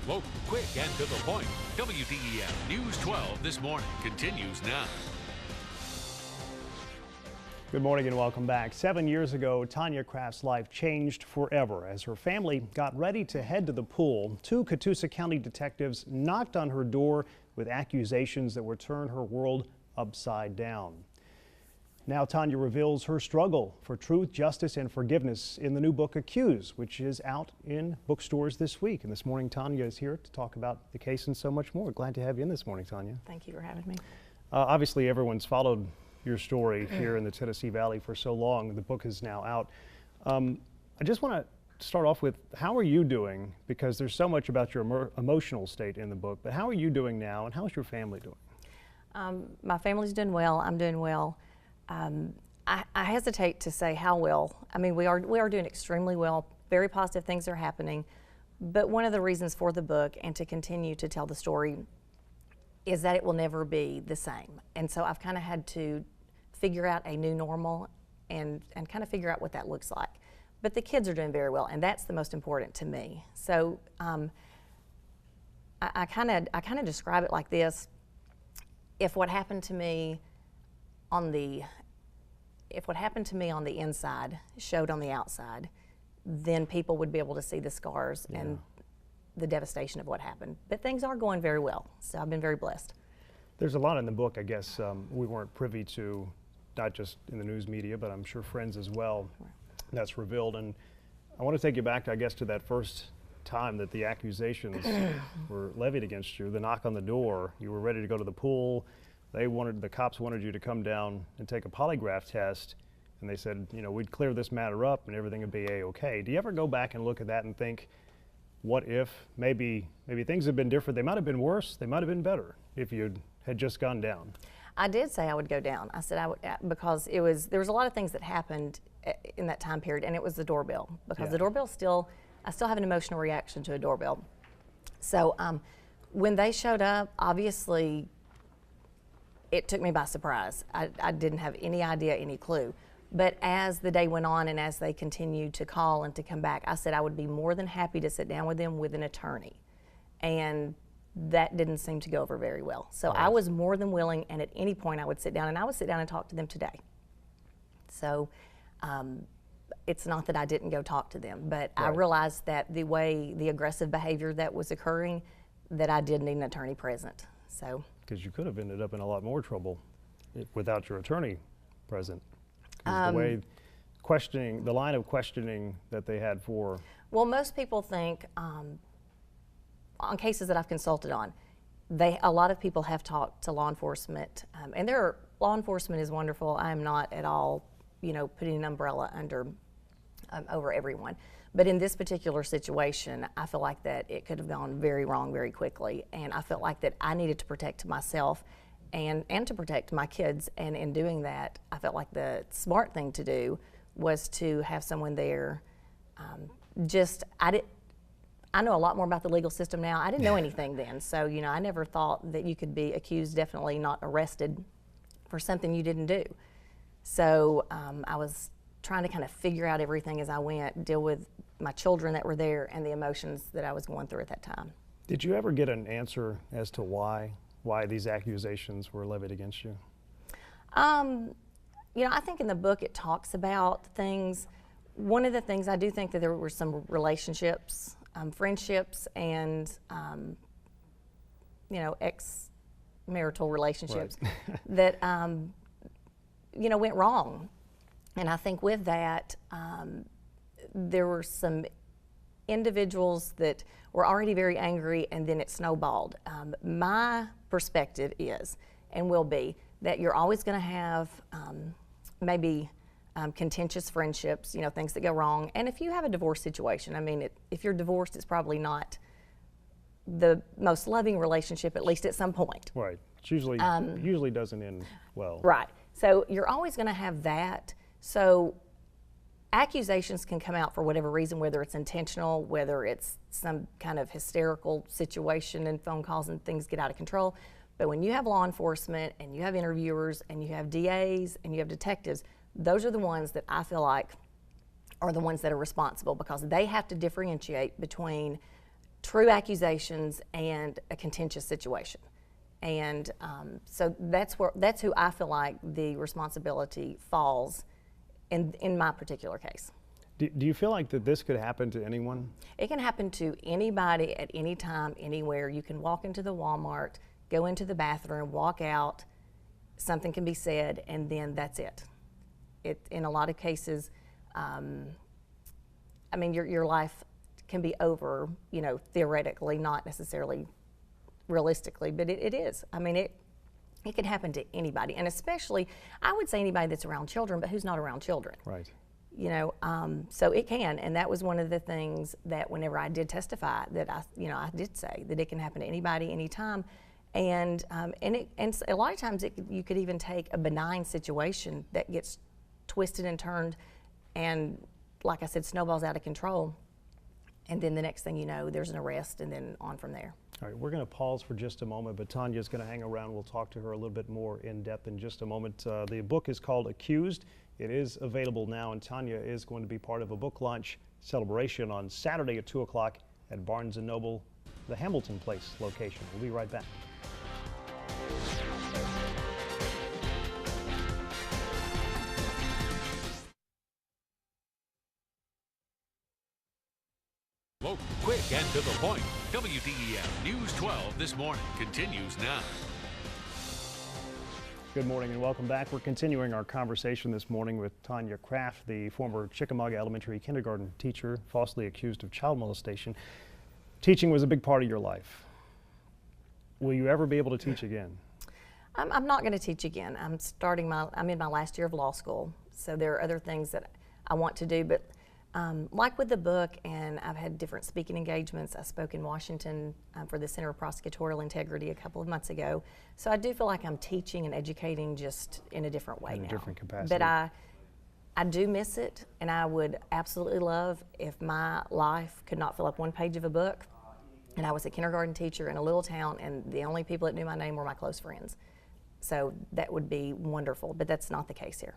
Local, quick, and to the point. WDEF News 12 this morning continues now. Good morning and welcome back. 7 years ago, Tonya Craft's life changed forever. As her family got ready to head to the pool, two Catoosa County detectives knocked on her door with accusations that would turn her world upside down. Now Tonya reveals her struggle for truth, justice, and forgiveness in the new book, Accused, which is out in bookstores this week. And this morning, Tonya is here to talk about the case and so much more. Glad to have you in this morning, Tonya. Thank you for having me. Obviously, everyone's followed your story here in the Tennessee Valley for so long. The book is now out. I just want to start off with, how are you doing? Because there's so much about your emotional state in the book, but how are you doing now, and how's your family doing? My family's doing well. I'm doing well. I hesitate to say how well. I mean, we are doing extremely well. Very positive things are happening. But one of the reasons for the book and to continue to tell the story is that it will never be the same. And so I've kind of had to figure out a new normal and kind of figure out what that looks like. But the kids are doing very well, and that's the most important to me. So I kind of describe it like this: if what happened to me on the inside showed on the outside, then people would be able to see the scars and the devastation of what happened. But things are going very well, so I've been very blessed. There's a lot in the book, I guess, we weren't privy to, not just in the news media, but I'm sure friends as well, that's revealed. And I want to take you back, I guess, to that first time that the accusations were levied against you, the knock on the door. You were ready to go to the pool. The cops wanted you to come down and take a polygraph test, and they said, you know, we'd clear this matter up and everything would be A-okay. Do you ever go back and look at that and think, what if maybe things had been different? They might have been worse, they might have been better if you had just gone down. I did say I would go down. I said I would, because there was a lot of things that happened in that time period, and it was the doorbell. Because the doorbell I still have an emotional reaction to a doorbell. So when they showed up, obviously it took me by surprise. I didn't have any idea, any clue. But as the day went on and as they continued to call and to come back, I said I would be more than happy to sit down with them with an attorney. And that didn't seem to go over very well. So I was more than willing, and at any point I would sit down, and I would sit down and talk to them today. So it's not that I didn't go talk to them, but I realized that the aggressive behavior that was occurring, that I did need an attorney present. So. Because you could have ended up in a lot more trouble without your attorney present. The line of questioning that they had for. Well, most people think, on cases that I've consulted on, a lot of people have talked to law enforcement, and law enforcement is wonderful. I am not at all, putting an umbrella over everyone. But in this particular situation, I feel like that it could have gone very wrong very quickly, and I felt like that I needed to protect myself and to protect my kids. And in doing that, I felt like the smart thing to do was to have someone there. I know a lot more about the legal system now. I didn't know anything then, so I never thought that you could be accused, definitely not arrested, for something you didn't do. So I was trying to kind of figure out everything as I went, deal with my children that were there and the emotions that I was going through at that time. Did you ever get an answer as to why these accusations were levied against you? I think in the book it talks about things. One of the things, I do think that there were some relationships, friendships, and ex-marital relationships that went wrong. And I think with that, there were some individuals that were already very angry, and then it snowballed. My perspective is, and will be, that you're always going to have maybe contentious friendships, things that go wrong. And if you have a divorce situation, I mean, if you're divorced, it's probably not the most loving relationship, at least at some point. Right. It usually doesn't end well. Right. So you're always going to have that. So accusations can come out for whatever reason, whether it's intentional, whether it's some kind of hysterical situation and phone calls and things get out of control. But when you have law enforcement and you have interviewers and you have DAs and you have detectives, those are the ones that I feel like are the ones that are responsible, because they have to differentiate between true accusations and a contentious situation. And so that's who I feel like the responsibility falls in my particular case. Do you feel like that this could happen to anyone? It can happen to anybody at any time, anywhere. You can walk into the Walmart, go into the bathroom, walk out, something can be said, and then that's it. In a lot of cases, I mean, your life can be over, you know, theoretically, not necessarily realistically, but it is. I mean, it can happen to anybody, and especially, I would say anybody that's around children, but who's not around children. Right. You know, so it can, and that was one of the things that whenever I did testify, that I did say that it can happen to anybody, anytime, and a lot of times you could even take a benign situation that gets twisted and turned, and like I said, snowballs out of control, and then the next thing you know, there's an arrest, and then on from there. All right, we're going to pause for just a moment, but Tonya's going to hang around. We'll talk to her a little bit more in depth in just a moment. The book is called Accused. It is available now, and Tonya is going to be part of a book launch celebration on Saturday at 2 o'clock at Barnes & Noble, the Hamilton Place location. We'll be right back. Local, quick, and to the point. WDEF News 12 this morning continues now. Good morning and welcome back. We're continuing our conversation this morning with Tonya Craft, the former Chickamauga Elementary kindergarten teacher falsely accused of child molestation. Teaching was a big part of your life. Will you ever be able to teach again? I'm not going to teach again. I'm in my last year of law school, so there are other things that I want to do, but like with the book, and I've had different speaking engagements. I spoke in Washington for the Center of Prosecutorial Integrity a couple of months ago. So I do feel like I'm teaching and educating just in a different way now. In a different capacity. But I do miss it, and I would absolutely love if my life could not fill up one page of a book, and I was a kindergarten teacher in a little town, and the only people that knew my name were my close friends. So that would be wonderful, but that's not the case here.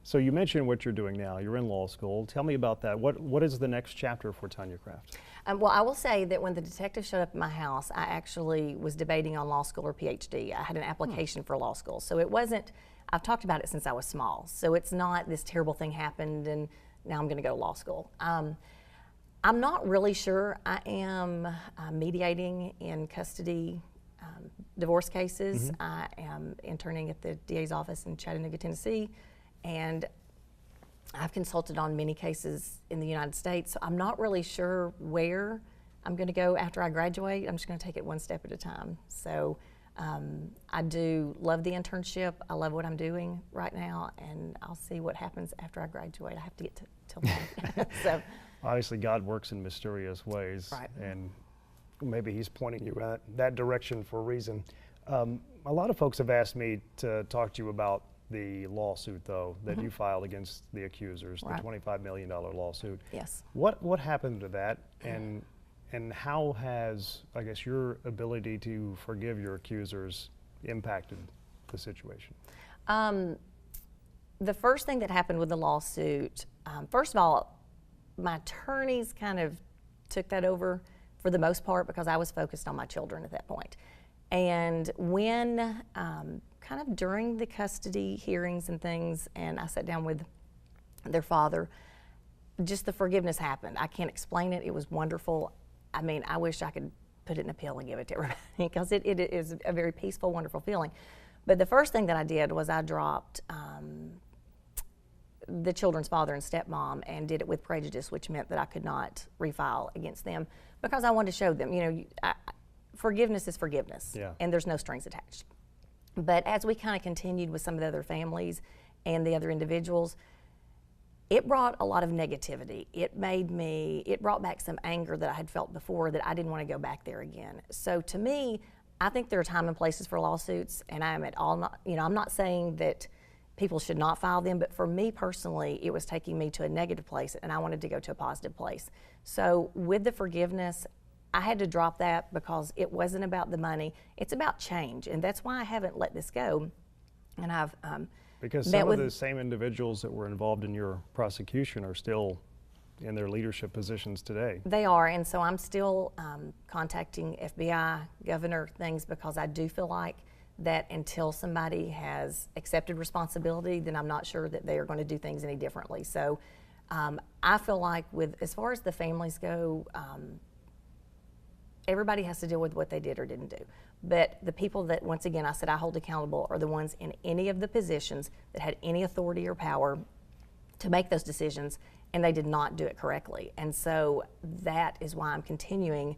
So you mentioned what you're doing now. You're in law school. Tell me about that. What is the next chapter for Tonya Craft? Well, I will say that when the detective showed up at my house, I actually was debating on law school or PhD. I had an application for law school. So it wasn't, I've talked about it since I was small. So it's not this terrible thing happened and now I'm going to go to law school. I'm not really sure. I am mediating in custody divorce cases. Mm-hmm. I am interning at the DA's office in Chattanooga, Tennessee. And I've consulted on many cases in the United States, so I'm not really sure where I'm going to go after I graduate. I'm just going to take it one step at a time. So I do love the internship. I love what I'm doing right now, and I'll see what happens after I graduate. I have to get till then. So obviously, God works in mysterious ways, right. And maybe He's pointing you at that direction for a reason. A lot of folks have asked me to talk to you about the lawsuit, though, that you filed against the accusers, right. the $25 million lawsuit. Yes. What happened to that, and how has, I guess, your ability to forgive your accusers impacted the situation? The first thing that happened with the lawsuit, first of all, my attorneys kind of took that over for the most part because I was focused on my children at that point. And when kind of during the custody hearings and things, and I sat down with their father, just the forgiveness happened. I can't explain it. It was wonderful. I mean, I wish I could put it in a pill and give it to everybody because it is a very peaceful, wonderful feeling. But the first thing that I did was I dropped the children's father and stepmom and did it with prejudice, which meant that I could not refile against them because I wanted to show them, you know, forgiveness is forgiveness, yeah. And there's no strings attached. But as we kind of continued with some of the other families and the other individuals, it brought a lot of negativity. It brought back some anger that I had felt before that I didn't want to go back there again. So to me, I think there are time and places for lawsuits, and I am at all not, you know, I'm not saying that people should not file them, but for me personally, it was taking me to a negative place, and I wanted to go to a positive place. So with the forgiveness, I had to drop that because it wasn't about the money. It's about change, and that's why I haven't let this go. And I've because some of the same individuals that were involved in your prosecution are still in their leadership positions today. They are, and so I'm still contacting FBI, governor, things, because I do feel like that until somebody has accepted responsibility, then I'm not sure that they are going to do things any differently. So I feel like as far as the families go, everybody has to deal with what they did or didn't do. But the people that, once again, I said I hold accountable are the ones in any of the positions that had any authority or power to make those decisions, and they did not do it correctly. And so that is why I'm continuing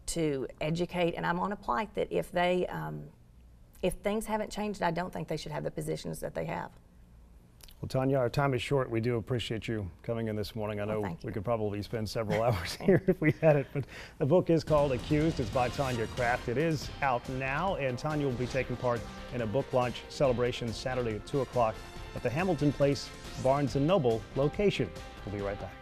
to educate, and I'm on a plight that if things haven't changed, I don't think they should have the positions that they have. Well, Tonya, our time is short. We do appreciate you coming in this morning. I know we could probably spend several hours here if we had it, but the book is called Accused. It's by Tonya Craft. It is out now, and Tonya will be taking part in a book launch celebration Saturday at 2 o'clock at the Hamilton Place Barnes & Noble location. We'll be right back.